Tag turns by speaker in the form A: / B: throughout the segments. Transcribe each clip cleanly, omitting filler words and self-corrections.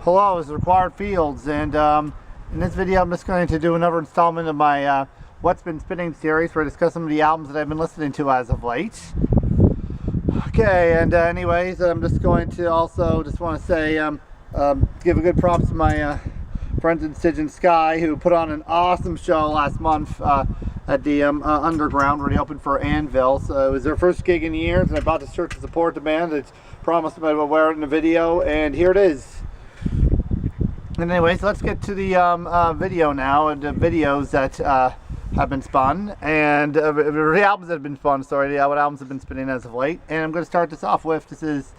A: Hello, this is Required Fields, and in this video I'm just going to do another installment of my What's Been Spinning series, where I discuss some of the albums that I've been listening to as of late. Okay, and anyways, I'm just going to also want to say, give a good props to my friends in Stitch and Sky, who put on an awesome show last month at the Underground, where they opened for Anvil. So it was their first gig in years, and I bought the shirt to support the band. I promised them I would wear it in the video, and here it is. And anyways, let's get to the video now, and the videos that have been spun, and the albums that have been spun, sorry, what albums have been spinning as of late. And I'm going to start this off with, this is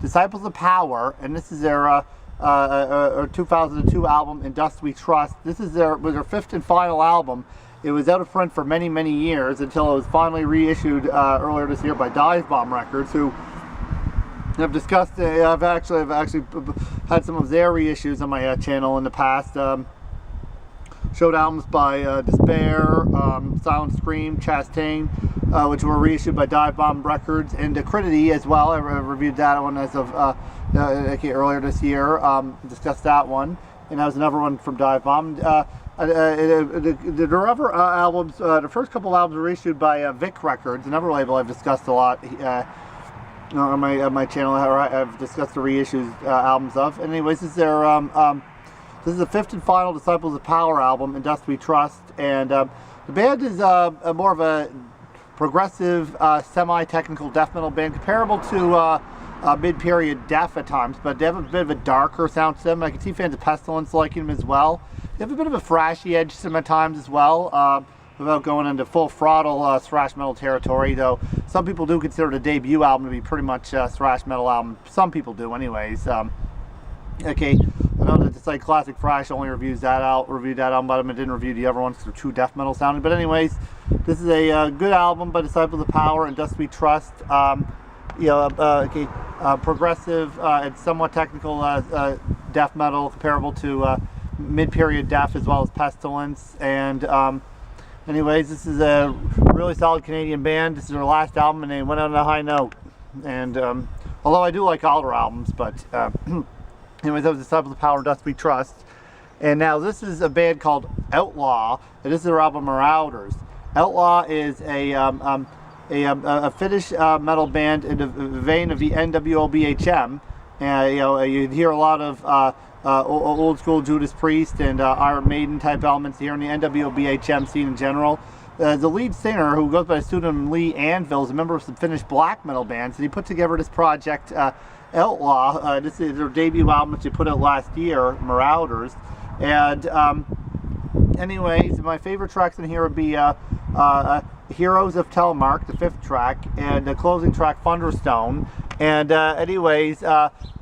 A: Disciples of Power, and this is their 2002 album, In Dust We Trust. This is their fifth and final album. It was out of print for many, many years until it was finally reissued earlier this year by Dive Bomb Records, who I've discussed. I've actually had some of their reissues on my channel in the past. Showed albums by Despair, Silent Scream, Chastain, which were reissued by Dive Bomb Records, and Acridity as well. I reviewed that one as of earlier this year. Discussed that one, and that was another one from Dive Bomb. The other albums, the first couple albums were reissued by Vic Records, another label I've discussed a lot on my channel. I've discussed the reissues albums of. And anyways, this is their this is the fifth and final Disciples of Power album, In Dust We Trust. And the band is more of a progressive, semi-technical death metal band, comparable to mid-period Death at times, but they have a bit of a darker sound to them. I can see fans of Pestilence liking them as well. They have a bit of a thrashy edge to them at times as well, without going into full throttle thrash metal territory, though some people do consider the debut album to be pretty much a thrash metal album. Some people do anyways. Okay, I know that it's like Classic Thrash only reviewed that album, but I didn't review the other ones because they're true death metal sounding. But anyways, this is a good album by Disciples of Power, and Dust We Trust. Progressive and somewhat technical death metal, comparable to mid-period Death as well as Pestilence. And anyways, this is a really solid Canadian band. This is their last album, and they went on a high note. And although I do like all their albums, but anyways, that was Disciples of Power, Dust We Trust. And now this is a band called Outlaw, and this is their album Marauders. Outlaw is a Finnish metal band in the vein of the NWO-BHM. You'd hear a lot of old school Judas Priest and Iron Maiden type elements here in the NWO-BHM scene in general. The lead singer, who goes by the pseudonym Lee Anvil, is a member of some Finnish black metal bands, and he put together this project, Outlaw. This is their debut album, which they put out last year, Marauders. And anyways, my favorite tracks in here would be Heroes of Telemark, the fifth track, and the closing track, Thunderstone. And anyways,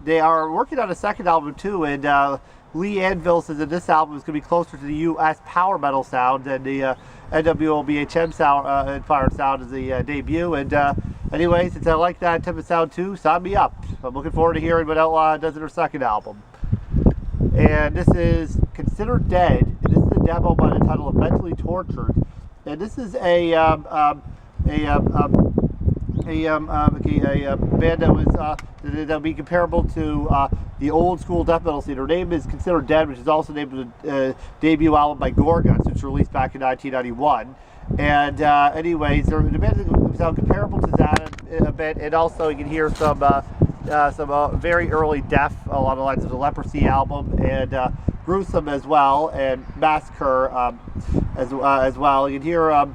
A: they are working on a second album too, and Lee Anvil says that this album is going to be closer to the U.S. power metal sound than the NWO-BHM sound, inspired sound as the debut. And anyways, since I like that type of sound too, sign me up. I'm looking forward to hearing what Outlaw does in their second album. And this is Considered Dead, and this is a demo by the title of Mentally Tortured. And this is a band that was that'll be comparable to the old school death metal scene. Her name is Considered Dead, which is also named the debut album by Gorguts, which was released back in 1991. And anyways, the band sound comparable to that a bit, and also you can hear some very early Death, along the lines of the Leprosy album, and Gruesome as well, and Massacre as well. You can hear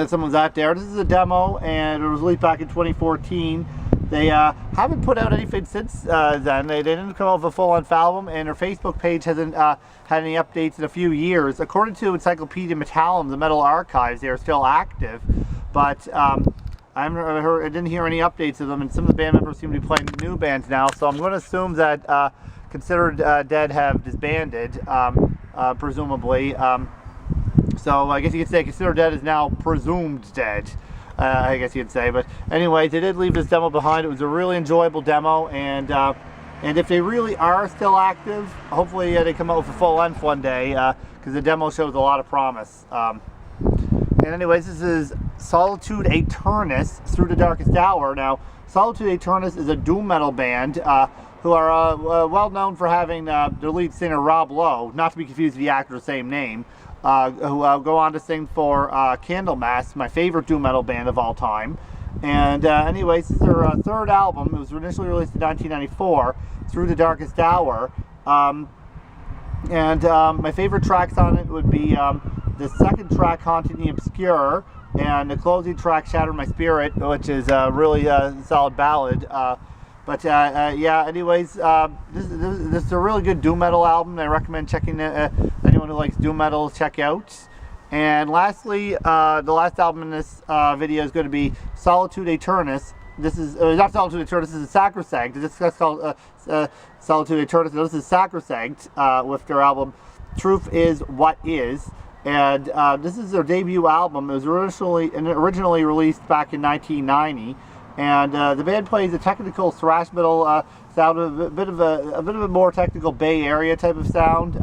A: some of that there. This is a demo, and it was released back in 2014. They haven't put out anything since then. They didn't come out with a full-length album, and their Facebook page hasn't had any updates in a few years. According to Encyclopedia Metallum, the Metal Archives, they are still active, but I didn't hear any updates of them, and some of the band members seem to be playing new bands now, so I'm going to assume that Considered Dead have disbanded, presumably. So I guess you could say Considered Dead is now presumed dead, I guess you could say. But anyways, they did leave this demo behind. It was a really enjoyable demo, and if they really are still active, hopefully they come out with a full length one day, because the demo shows a lot of promise. And anyways, this is Solitude Aeternus, Through the Darkest Hour. Now, Solitude Aeternus is a doom metal band who are well known for having their lead singer Rob Lowe, not to be confused with the actor of the same name, who go on to sing for Candlemass, my favorite doom metal band of all time. And anyways, this is their third album. It was initially released in 1994, Through the Darkest Hour. My favorite tracks on it would be the second track, Haunting the Obscure, and the closing track, Shatter My Spirit, which is a really solid ballad. Yeah, anyways, this is a really good doom metal album. I recommend checking it. Anyone who likes doom metal, check out. And lastly, the last album in this video is going to be Solitude Aeternus. This is not Solitude Aeternus, this is Sacrosanct. This is called Solitude Aeternus. This is Sacrosanct with their album Truth Is What Is. And this is their debut album. It was originally released back in 1990. And the band plays a technical thrash metal sound, a bit of a more technical Bay Area type of sound.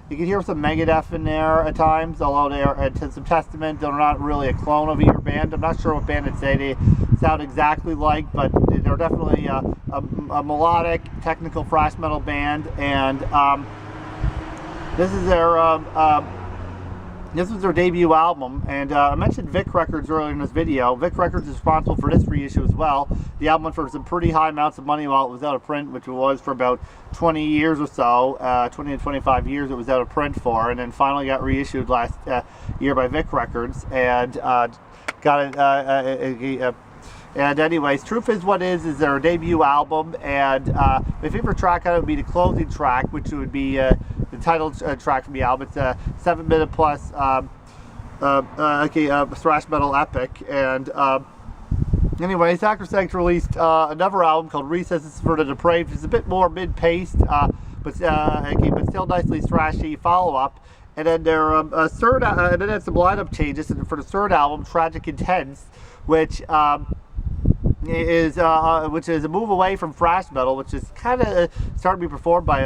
A: You can hear some Megadeth in there at times, although they are to some Testament. They're not really a clone of either band. I'm not sure what band I'd say they sound exactly like, but they're definitely a melodic, technical thrash metal band. And this is their debut album, and I mentioned Vic Records earlier in this video. Vic Records is responsible for this reissue as well. The album went for some pretty high amounts of money while it was out of print, which it was for about 20 years or so, 20 to 25 years it was out of print for, and then finally got reissued last year by Vic Records, and got it. And anyways, Truth Is What Is their debut album, and my favorite track on it would be the closing track, which would be the title track from the album. It's a 7-minute plus thrash metal epic. And anyway, Sacrosanct released another album called Recesses for the Depraved. It's a bit more mid-paced, but still nicely thrashy follow-up. And then their and then had some lineup changes for the third album, Tragic Intense, which is a move away from thrash metal, which is kind of starting to be performed by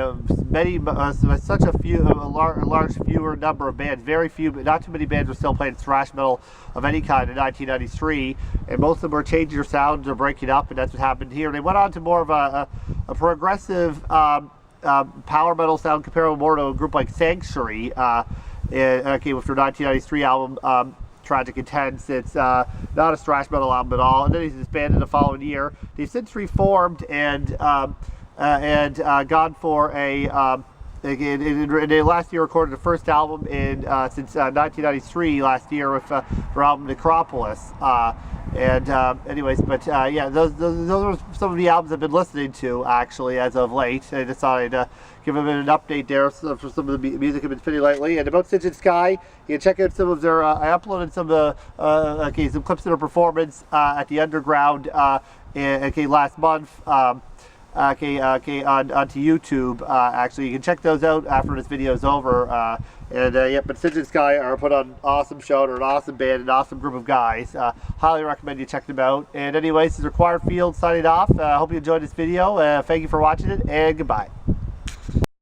A: such a fewer number of bands. Very few, but not too many bands are still playing thrash metal of any kind in 1993, and most of them are changing their sounds or breaking up, and that's what happened here. They went on to more of a progressive power metal sound, comparable more to a group like Sanctuary, with their 1993 album. Tragic Intense. It's not a thrash metal album at all. And then he's disbanded the following year. They've since reformed and gone for they last year recorded the first album since 1993 last year with their album Necropolis. Anyways, yeah, those are some of the albums I've been listening to actually as of late. I decided to give them an update there for some of the music I've been spinning lately. And about Stygian Sky, you can check out some of their. I uploaded some of some clips of their performance at the Underground last month. Onto YouTube. Actually, you can check those out after this video is over. But Stygian Sky are put on an awesome show. They're an awesome band, an awesome group of guys. Highly recommend you check them out. And anyways, this is Required Field signing off. Hope you enjoyed this video. Thank you for watching it, and goodbye.